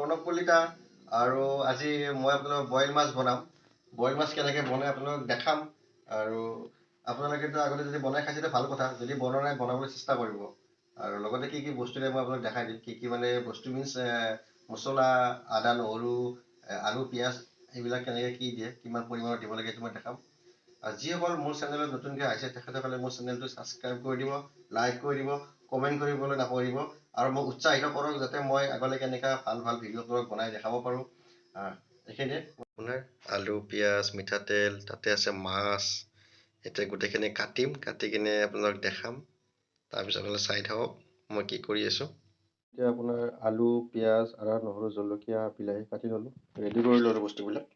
প্ৰণৱ কলিতা আৰু আজি মই আপোনালোকক বইল মাছ বনাম। বইল মাছ কেনেকৈ বনাই আপোনালোকক দেখাম আৰু আপোনালোকেতো আগতে যদি বনাই খাইছে ভাল কথা, যদি বনোৱা নাই বনাবলৈ চেষ্টা কৰিব। আৰু লগতে কি কি বস্তু দিয়ে মই আপোনাক দেখাই দিম। কি কি মানে বস্তু মিনছ মছলা, আদা নহৰু, আলু পিঁয়াজ এইবিলাক কেনেকৈ কি দিয়ে, কিমান পৰিমাণৰ দিব লাগে এইটো মই দেখাম। আৰু যিসকল মোৰ চেনেলত নতুনকৈ আহিছে তেখেতসকলে মোৰ চেনেলটো ছাবস্ক্ৰাইব কৰি দিব, লাইক কৰি দিব, কমেণ্ট কৰিবলৈ নাপাহৰিব আৰু মোক উৎসাহিত কৰক যাতে মই আগলৈ কেনেকৈ ভাল ভাল ভিডিঅ'বোৰক বনাই দেখাব পাৰোঁ। এইখিনিয়ে আপোনাৰ আলু পিঁয়াজ মিঠাতেল, তাতে আছে মাছ। এতিয়া গোটেইখিনি কাটি কিনে আপোনাক দেখাম। তাৰপিছত আপোনালোকে চাই থাকক মই কি কৰি আছোঁ। এতিয়া আপোনাৰ আলু পিঁয়াজ আদা নহৰু জলকীয়া বিলাহী কাটি ল'লোঁ, ৰেডি কৰি ল'লোঁ বস্তুবিলাক।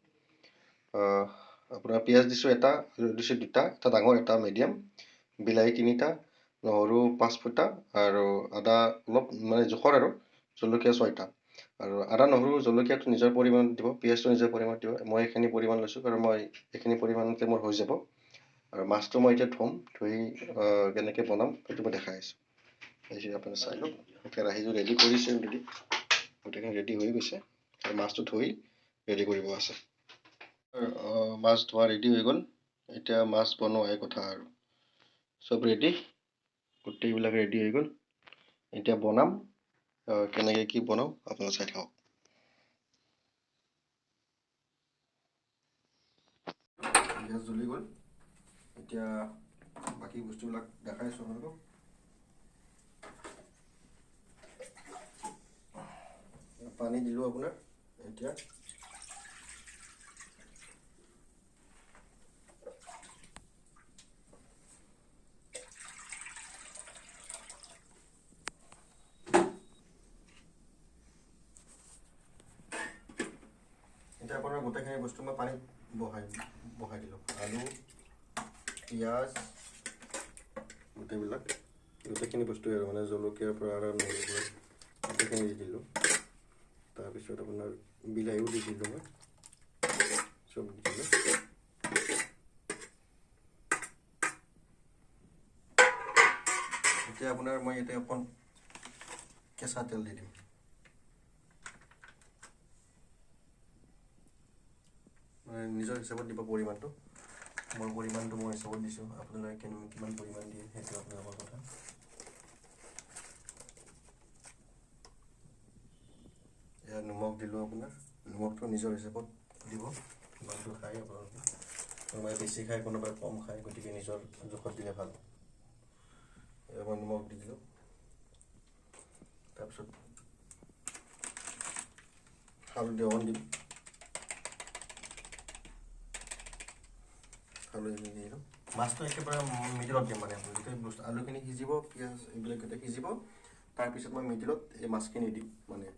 আপোনাৰ পিঁয়াজ দিছোঁ এটা, আলু দিছোঁ দুটা, এটা ডাঙৰ এটা মিডিয়াম, বিলাহী 3টা, নহৰু 5 ফুটা আৰু আদা অলপ মানে জোখৰ আৰু জলকীয়া 6টা। আৰু আদা নহৰু জলকীয়াটো নিজৰ পৰিমাণত দিব, পিঁয়াজটো নিজৰ পৰিমাণত দিব। মই এইখিনি পৰিমাণ লৈছোঁ আৰু মই এইখিনি পৰিমাণতে মোৰ হৈ যাব। আৰু মাছটো মই এতিয়া ধুই কেনেকৈ বনাম সেইটো মই দেখাই আছোঁ। এইখিনি আপুনি চাই লওক। কেৰাহীটো ৰেডি কৰিছে অলৰেডি, গোটেইখিনি ৰেডি হৈ গৈছে আৰু মাছটো ধুই ৰেডি কৰিব আছে। মাছ ধোৱা ৰেডি হৈ গ'ল। এতিয়া মাছ বনোৱাহে কথা আৰু চব ৰেডি, গোটেইবিলাক ৰেডি হৈ গ'ল। এতিয়া বনাম, কেনেকৈ কি বনাওঁ আপোনালোকে চাই থাকক। গেছ জ্বলি গ'ল। এতিয়া বাকী বস্তুবিলাক দেখাইছোঁ আপোনালোকক। পানী দিলোঁ আপোনাৰ এতিয়া। এতিয়া আপোনাৰ গোটেইখিনি বস্তু মই পানীত বহাই দিলোঁ। আলু পিঁয়াজ গোটেইখিনি বস্তুৱে আৰু মানে জলকীয়াৰ পৰা আদা নহৰুৰ গোটেইখিনি দি দিলোঁ। তাৰপিছত আপোনাৰ বিলাহীও দি দিলোঁ, মই চব দি দিলোঁ। এতিয়া আপোনাৰ মই ইয়াতে অকণ কেঁচা তেল দি দিম। নিজৰ হিচাপত দিব পৰিমাণটো। মই পৰিমাণটো মই হিচাপত দিছোঁ, আপোনালোকে কিমান পৰিমাণ দিয়ে সেইটো আপোনালোকৰ কথা। এয়া নিমখ দিলোঁ আপোনাৰ, নিমখটো নিজৰ হিচাপত দিব, কিমানটো খায় আপোনালোকে। কোনোবাই বেছি খায় কোনোবাই কম খায়, গতিকে নিজৰ জোখত দিলে ভাল। এয়া মই নিমখ দি দিলোঁ। তাৰপিছত হালধি অকণ দিম, হালধি দি দিলোঁ। মাছটো একেবাৰে মিডিলত দিম, মানে গোটেই বস্তু আলুখিনি সিজিব, পিঁয়াজ এইবিলাক গোটেই সিজিব, তাৰপিছত মই মিডিলত এই মাছখিনি দিম মানে।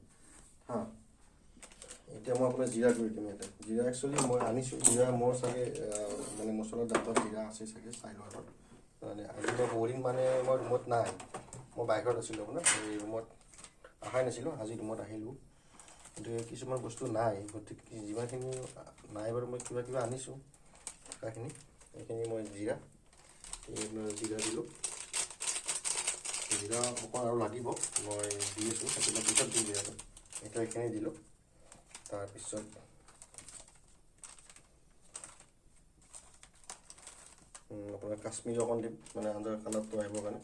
এতিয়া মই আপোনাৰ জিৰা গুড়ি দিম ইয়াতে। জিৰা একচুৱেলি মই আনিছোঁ, জিৰা মোৰ চাগে মানে মছলাৰ ডাব্বাত জিৰা আছে চাগে, চাই লোৱা মানে। আজি মই বহুদিন মানে মই ৰুমত নাই, মই বাহিৰত আছিলোঁ আপোনাৰ, এই ৰুমত অহাই নাছিলোঁ, আজি ৰুমত আহিলোঁ। গতিকে কিছুমান বস্তু নাই, গতিকে যিমানখিনি নাই বাৰু মই কিবা কিবা আনিছোঁ থকাখিনি। এইখিনি মই জিৰা দিলোঁ। জিৰা অকণ আৰু লাগিব, মই দি আছোঁ, সেইবিলাক পিছত দিম জিৰাটো। এতিয়া এইখিনি দিলোঁ। তাৰপিছত আপোনাৰ কাশ্মীৰী অকণ দিম, মানে আঞ্জাৰ কালাৰটো আহিবৰ কাৰণে।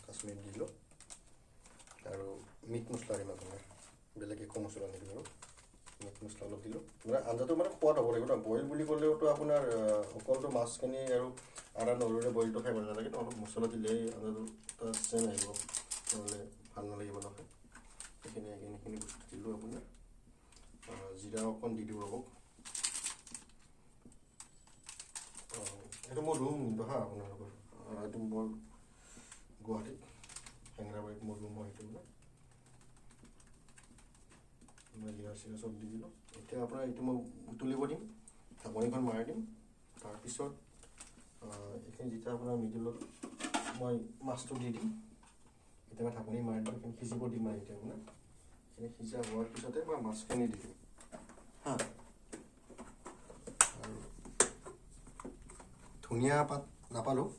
কাশ্মীৰ দিলোঁ আৰু মিট মছলা দিম আপোনাৰ, বেলেগ একো মছলা নিদিওঁ আৰু। মিট মছলা অলপ দিলোঁ, মানে আঞ্জাটো মানে সোৱাদ হ'ব লাগিব ন। বইল বুলি ক'লেওতো আপোনাৰ অকলটো মাছখিনি আৰু আদা নহৰুৰে বইলটো খাই ভাল নালাগে, অলপ মছলা দিলেই আঞ্জাটো এটা চেণ্ট আহিব, নহ'লে ভাল নালাগিব নহয়। এইখিনি বস্তু দিলোঁ আপোনাৰ। জিৰা অকণ দি দিব ৰ'ব। এইটো মোৰ ৰুম কিন্তু আপোনালোকৰ, এইটো মোৰ গুৱাহাটীত হেঙেৰাবাৰীত মোৰ ৰুম হয় সেইটো মানে। মই জিৰা চিৰা চব দি দিলোঁ। এতিয়া আপোনাৰ এইটো মই উতলিব দিম, ঢাকনিখন মাৰি দিম। তাৰপিছত এইখিনি যেতিয়া আপোনাৰ মিডিলত মই মাছটো দি দিম, এতিয়া মই ঢাকনি মাৰি দিম, এইখিনি সিজিব দিম আৰু এতিয়া আপোনাৰ। এইখিনি সিজা হোৱাৰ পিছতে মই মাছখিনি দি দিম। আৰু ধনিয়া পাত নাপালোঁ,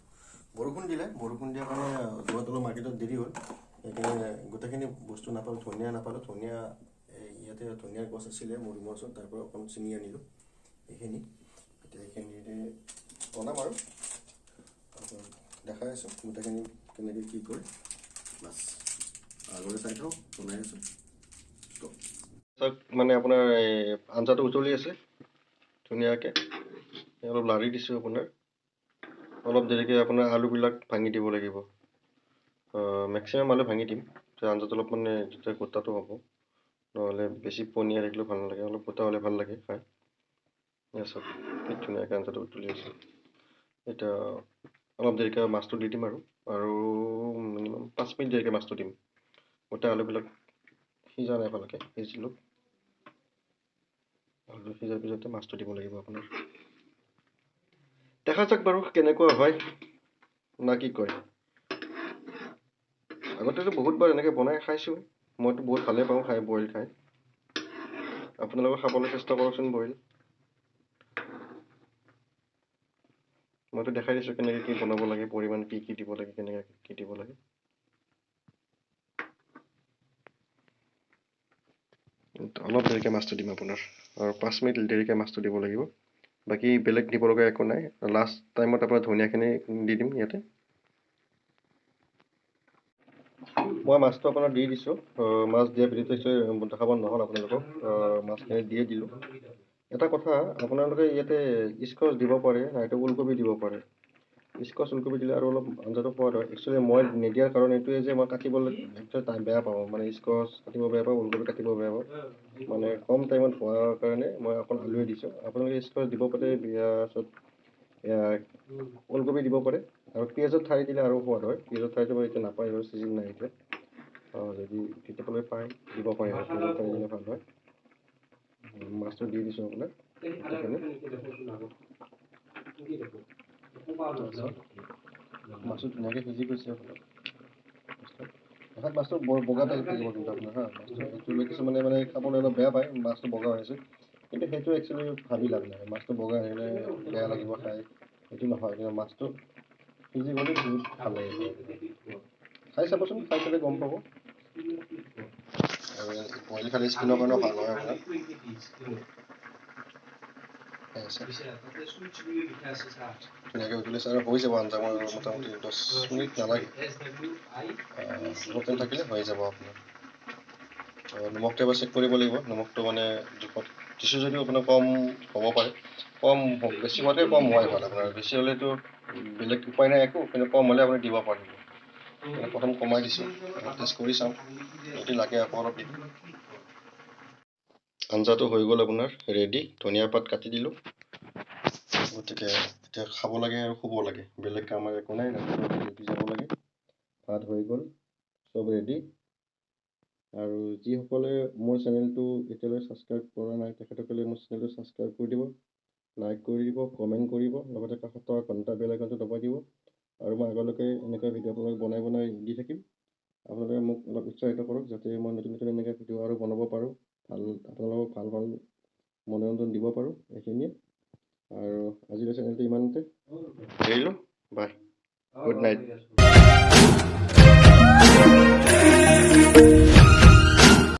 বৰষুণ দিলে, বৰষুণ দিয়াৰ কাৰণে যোৱাটো মাৰ্কেটত দেৰি হ'ল। সেইখিনি গোটেইখিনি বস্তু নাপালোঁ, ধনিয়া নাপালোঁ। ধনিয়া ইয়াতে ধনিয়াৰ গছ আছিলে মোৰ ৰুমৰ ওচৰত, তাৰ পৰা অকণ ছিঙি আনিলোঁ এইখিনি। এতিয়া এইখিনিৰে বনাম আৰু দেখাই আছোঁ গোটেইখিনি কেনেকৈ কি কৰে। বাছ আগলৈ চাই থাকক, বনাই আছোঁ। মানে আপোনাৰ এই আঞ্জাটো উতলি আছে ধুনীয়াকৈ, অলপ লাৰি দিছোঁ। আপোনাৰ অলপ দেৰিকৈ আপোনাৰ আলুবিলাক ভাঙি দিব লাগিব। মেক্সিমাম আলু ভাঙি দিম, আঞ্জাটো অলপ মানে যেতিয়া গোটাটো হ'ব, নহ'লে বেছি পনীয়া থাকিলেও ভাল নালাগে, অলপ গোটা হ'লে ভাল লাগে খাই। চব কি ধুনীয়াকৈ আঞ্জাটো উতলি আছে। এতিয়া অলপ দেৰিকৈ মাছটো দি দিম আৰু মিনিমাম 5 মিনিট দেৰিকৈ মাছটো দিম। গোটেই আলুবিলাক সিজা নাই ভালকৈ, সিজিলোঁ। আলু সিজাৰ পিছতে মাছটো দিব লাগিব আপোনাৰ। দেখা যাওক বাৰু কেনেকুৱা হয়, না কি কয়। আগতেতো বহুতবাৰ এনেকৈ বনাই খাইছোঁ, মইতো বহুত ভালেই পাওঁ খাই, বইল খাই। আপোনালোকে খাবলৈ চেষ্টা কৰকচোন বইল। মইতো দেখাই দিছোঁ কেনেকৈ কি বনাব লাগে, পৰিমাণ কি কি দিব লাগে, কেনেকৈ কি দিব লাগে। অলপ দেৰিকৈ মাছটো দিম আপোনাৰ, আৰু 5 মিনিট দেৰিকৈ মাছটো দিব লাগিব। বাকী বেলেগ দিব লগা একো নাই। লাষ্ট টাইমত আপোনাৰ ধনিয়াখিনি দি দিম ইয়াতে। মই মাছটো আপোনাৰ দি দিছোঁ। মাছ দিয়াৰ পিছত দেখাব নহ'ল আপোনালোকক, মাছখিনি দিয়ে দিলোঁ। এটা কথা, আপোনালোকে ইয়াতে স্কচ দিব পাৰে, নাইতো ওলকবি দিব পাৰে। স্কচ ওলকবি দিলে আৰু অলপ আঞ্জাটো সোৱাদ হয়। একচুৱেলি মই নিদিয়াৰ কাৰণ এইটোৱে যে মই কাটিবলৈ একচুৱেলি বেয়া পাওঁ, মানে স্কচ কাটিব বেয়া পাওঁ, ওলকবি কাটিব বেয়া পাওঁ। মানে কম টাইমত হোৱাৰ কাৰণে মই অকল আলুৱে দিছোঁ। আপোনালোকে স্কচ দিব পাৰে, পিছত ওলকবি দিব পাৰে, আৰু পিঁয়াজৰ ঠাৰি দিলে আৰু সোৱাদ হয়। পিঁয়াজৰ ঠাৰিটো মই এতিয়া নাপায় আৰু চিজন নাই এতিয়া। যদি কেতিয়াবলৈ পায় দিব পাৰে, পিঁয়াজৰ ঠাৰি দিলে ভাল হয়। মাছটো দি দিছোঁ আপোনাক। মাছটো ধুনীয়াকৈ সিজি গৈছে আপোনাৰ। দেখাত মাছটো বৰ বগা টাইপ থাকিব কিন্তু আপোনাৰ মাছটো একচুৱেলি কিছুমানে মানে খাবলৈ অলপ বেয়া পায়, মাছটো বগা হৈছে। কিন্তু সেইটো একচুৱেলি ভাবি লাভ নাই, মাছটো বগা আহিলে বেয়া লাগিব খাই, সেইটো নহয়। কিন্তু মাছটো সিজি গ'লে বহুত ভাল লাগে খাই চাবচোন, খাই চালে গম পাব। আৰু বইল খালে স্কিনৰ কাৰণেও ভাল হয় আপোনাৰ। ধুনীয়াকৈ উতলিছে আৰু হৈ যাব আঞ্জা। মোৰ মোটামুটি 10 মিনিট নালাগে, অলপ টাইম থাকিলে হৈ যাব আপোনাৰ। নিমখটো এবাৰ চেক কৰিব লাগিব, নিমখটো মানে জোখত দিছোঁ যদিও আপোনাৰ কম হ'ব পাৰে। বেছি হোৱাতকৈ কম হোৱাই ভাল আপোনাৰ। বেছি হ'লেতো বেলেগ উপায় নাই একো, কিন্তু কম হ'লে আপুনি দিব পাৰিব। প্ৰথম কমাই দিছোঁ, টেষ্ট কৰি চাওঁ, যদি লাগে আকৌ অলপ দিম। আঞ্জাটো হৈ গ'ল আপোনাৰ ৰেডি। ধনিয়া পাত কাটি দিলোঁ। গতিকে এতিয়া খাব লাগে আৰু শুব লাগে, বেলেগ কাম আৰু একো নাই। ৰাতিপুৱা যাব লাগে। ভাত হৈ গ'ল, চব ৰেডি। আৰু যিসকলে মোৰ চেনেলটো এতিয়ালৈ ছাবস্ক্ৰাইব কৰা নাই, তেখেতসকলে মোৰ চেনেলটো ছাবস্ক্ৰাইব কৰি দিব, লাইক কৰি দিব, কমেণ্ট কৰিব, লগতে কাষত থকা ঘণ্টা বেল আইকনটো দবাই দিব। আৰু মই আগলৈকে এনেকুৱা ভিডিঅ' আপোনালোকক বনাই দি থাকিম। আপোনালোকে মোক অলপ উৎসাহিত কৰক, যাতে মই নতুন নতুন এনেকৈ ভিডিঅ' আৰু বনাব পাৰোঁ, আপোনালোকক ভাল মনোৰঞ্জন দিব পাৰোঁ। এইখিনিয়ে, আৰু আজিলৈ চেনেলটো ইমানতে এৰিলোঁ। বাই, গুড নাইট।